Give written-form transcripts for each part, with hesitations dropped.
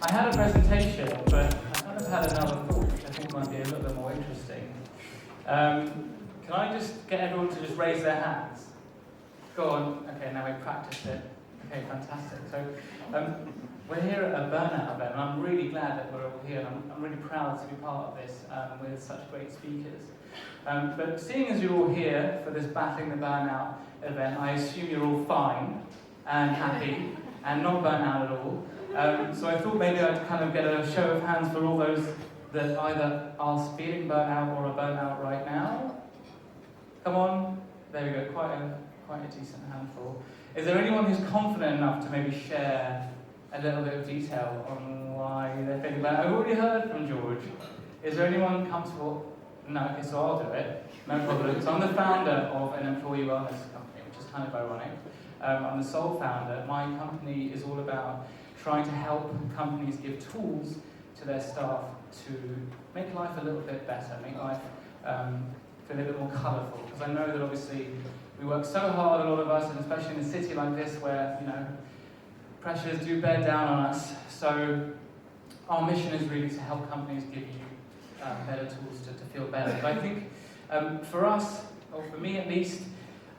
I had a presentation, but I kind of had another thought, which I think might be a little bit more interesting. Can I just get everyone to just raise their hands? Go on. Okay, now we've practiced it. Okay, fantastic. So we're here at a burnout event, and I'm really glad that we're all here, and I'm really proud to be part of this with such great speakers. But seeing as you're all here for this Battling the Burnout event, I assume you're all fine and happy and not burnt out at all. So I thought maybe I'd kind of get a show of hands for all those that either are feeling burnt out or are burnt out right now. Come on. There we go, quite a decent handful. Is there anyone who's confident enough to maybe share a little bit of detail on why they're feeling burnt out? I've already heard from George. Is there anyone comfortable? No, okay, so I'll do it. No problem. So I'm the founder of an employee wellness company, which is kind of ironic. I'm the sole founder. My company is all about trying to help companies give tools to their staff to make life a little bit better, make life feel a little bit more colourful. Because I know that obviously we work so hard, a lot of us, and especially in a city like this where, pressures do bear down on us. So our mission is really to help companies give you better tools to feel better. But I think for us, or for me at least,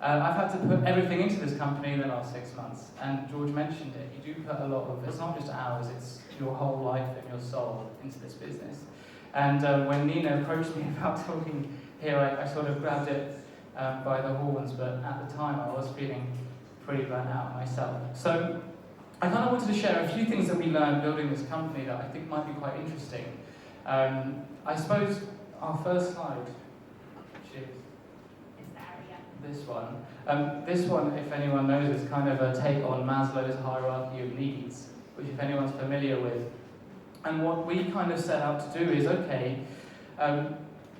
I've had to put everything into this company in the last 6 months, and George mentioned it. You do put a lot of, it's not just hours, it's your whole life and your soul into this business. And when Nina approached me about talking here, I sort of grabbed it by the horns, but at the time I was feeling pretty burnt out myself. So I kind of wanted to share a few things that we learned building this company that I think might be quite interesting. I suppose our first slide, which is this one, if anyone knows, is kind of a take on Maslow's hierarchy of needs, which if anyone's familiar with. And what we kind of set out to do is, okay,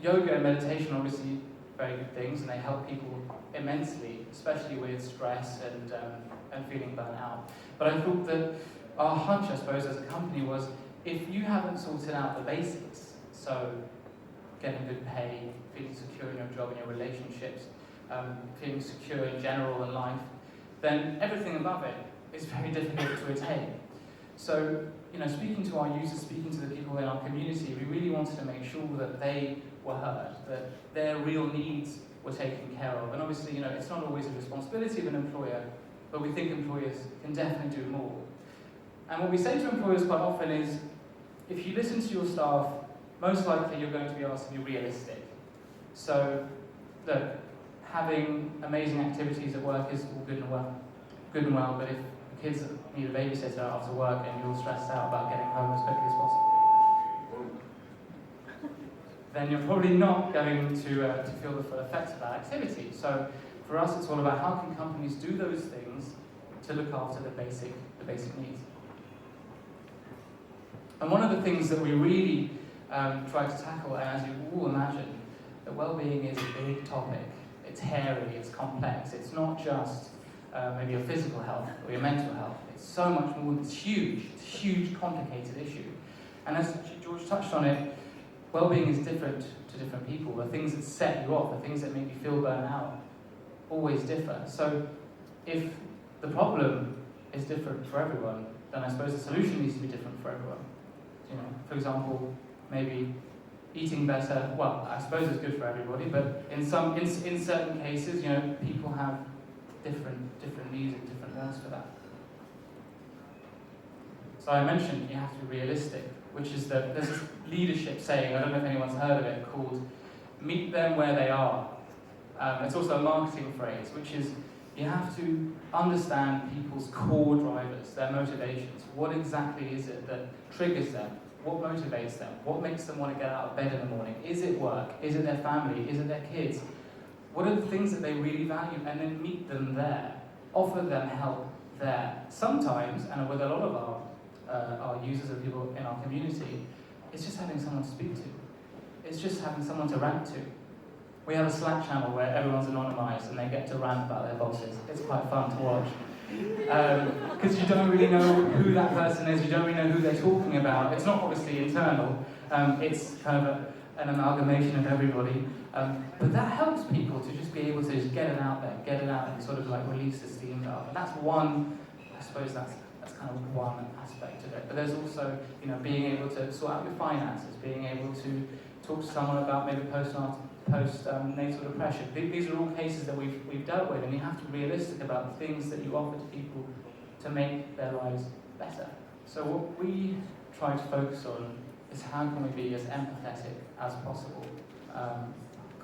yoga and meditation are obviously very good things, and they help people immensely, especially with stress and feeling burnt out. But I thought that our hunch, I suppose, as a company was, if you haven't sorted out the basics, so getting good pay, feeling secure in your job and your relationships, feeling secure in general in life, then everything above it is very difficult to attain. So, speaking to our users, speaking to the people in our community, we really wanted to make sure that they were heard, that their real needs were taken care of. And obviously, it's not always a responsibility of an employer, but we think employers can definitely do more. And what we say to employers quite often is, if you listen to your staff, most likely you're going to be asked to be realistic. So, look, having amazing activities at work is all good and well, but if the kids need a babysitter after work and you're stressed out about getting home as quickly as possible, then you're probably not going to feel the full effects of that activity. So for us, it's all about how can companies do those things to look after the basic needs. And one of the things that we really try to tackle, and as you all imagine, that well-being is a big topic. It's hairy, it's complex, it's not just maybe your physical health or your mental health. It's so much more, it's a huge, complicated issue. And as George touched on it, well-being is different to different people. The things that set you off, the things that make you feel burnt out, always differ. So if the problem is different for everyone, then I suppose the solution needs to be different for everyone. For example, maybe eating better, well, I suppose it's good for everybody, but in certain cases, people have different needs and different wants for that. So I mentioned you have to be realistic, which is that there's this leadership saying, I don't know if anyone's heard of it, called meet them where they are. It's also a marketing phrase, which is you have to understand people's core drivers, their motivations. What exactly is it that triggers them? What motivates them? What makes them want to get out of bed in the morning? Is it work? Is it their family? Is it their kids? What are the things that they really value? And then meet them there. Offer them help there. Sometimes, and with a lot of our users and people in our community, it's just having someone to speak to. It's just having someone to rant to. We have a Slack channel where everyone's anonymized and they get to rant about their bosses. It's quite fun to watch. Because you don't really know who that person is, you don't really know who they're talking about. It's not obviously internal, it's kind of an amalgamation of everybody. But that helps people to just be able to just get it out there, get it out and sort of like release the steam valve. And that's one, I suppose that's a That's kind of one aspect of it. But there's also, being able to sort out your finances, being able to talk to someone about maybe post-natal depression. These are all cases that we've dealt with, and you have to be realistic about the things that you offer to people to make their lives better. So what we try to focus on is how can we be as empathetic as possible, kind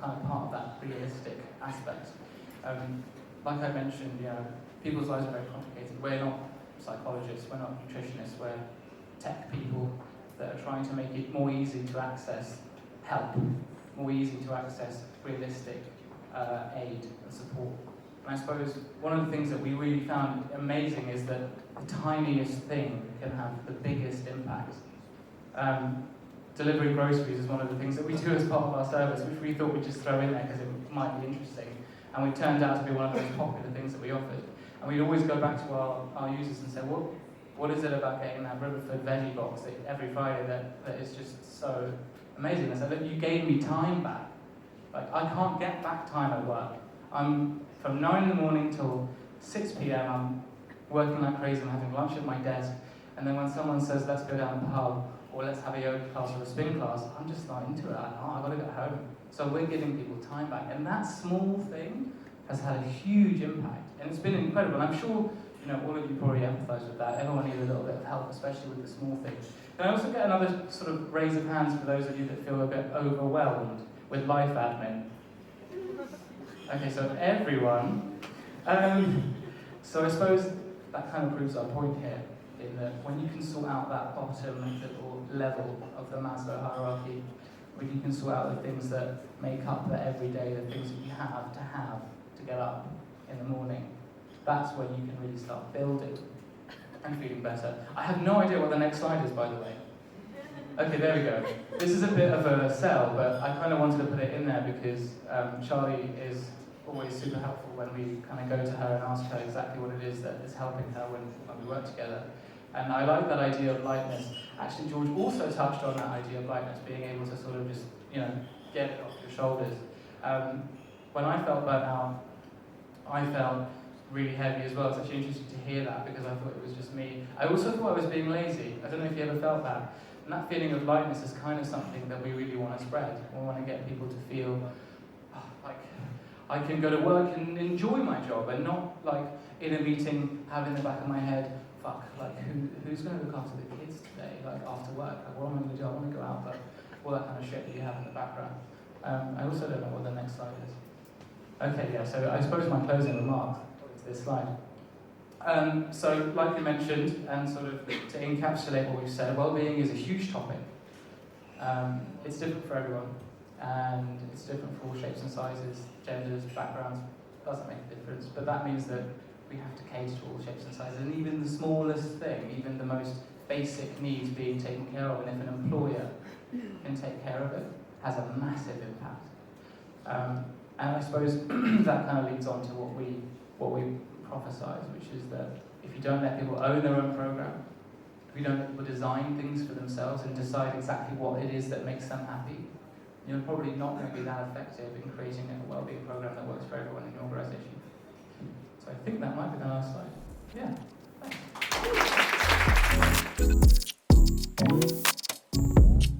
of part of that realistic aspect. Like I mentioned, people's lives are very complicated. We're not psychologists, we're not nutritionists, we're tech people that are trying to make it more easy to access help, more easy to access realistic aid and support. And I suppose one of the things that we really found amazing is that the tiniest thing can have the biggest impact. Delivering groceries is one of the things that we do as part of our service, which we thought we'd just throw in there because it might be interesting. And it turned out to be one of the most popular things that we offered. And we'd always go back to our users and say, what is it about getting that Riverford veggie box every Friday that is just so amazing? I said, look, you gave me time back. Like, I can't get back time at work. I'm from 9 in the morning till 6 p.m. I'm working like crazy. I'm having lunch at my desk. And then when someone says, let's go down the pub, or let's have a yoga class or a spin class, I'm just not into it. I've got to go home. So we're giving people time back. And that small thing has had a huge impact. And it's been incredible. And I'm sure all of you probably empathise with that. Everyone needs a little bit of help, especially with the small things. Can I also get another sort of raise of hands for those of you that feel a bit overwhelmed with life admin? Okay, so everyone. So I suppose that kind of proves our point here, in that when you can sort out that bottom little level of the Maslow hierarchy, when you can sort out the things that make up the everyday, the things that you have to get up in the morning, that's when you can really start building and feeling better. I have no idea what the next slide is, by the way. Okay, there we go. This is a bit of a sell, but I kind of wanted to put it in there because Charlie is always super helpful when we kind of go to her and ask her exactly what it is that is helping her when we work together. And I like that idea of lightness. Actually, George also touched on that idea of lightness, being able to sort of just, get it off your shoulders. When I felt burnt out, I felt really heavy as well. It's actually interesting to hear that because I thought it was just me. I also thought I was being lazy. I don't know if you ever felt that. And that feeling of lightness is kind of something that we really want to spread. We want to get people to feel like I can go to work and enjoy my job and not like in a meeting have in the back of my head, fuck, like who's going to look after the kids today, like after work, like what am I going to do? I want to go out, but all that kind of shit that you have in the background. I also don't know what the next slide is. Okay, yeah, so I suppose my closing remarks to this slide. So, like you mentioned, and sort of to encapsulate what we've said, well-being is a huge topic. It's different for everyone, and it's different for all shapes and sizes, genders, backgrounds. Doesn't make a difference, but that means that we have to cater to all shapes and sizes, and even the smallest thing, even the most basic needs being taken care of, and if an employer can take care of it, has a massive impact. And I suppose that kind of leads on to what we prophesize, which is that if you don't let people own their own program, if you don't let people design things for themselves and decide exactly what it is that makes them happy, you're probably not going to be that effective in creating a wellbeing program that works for everyone in your organisation. So I think that might be the last slide. Yeah. Thanks.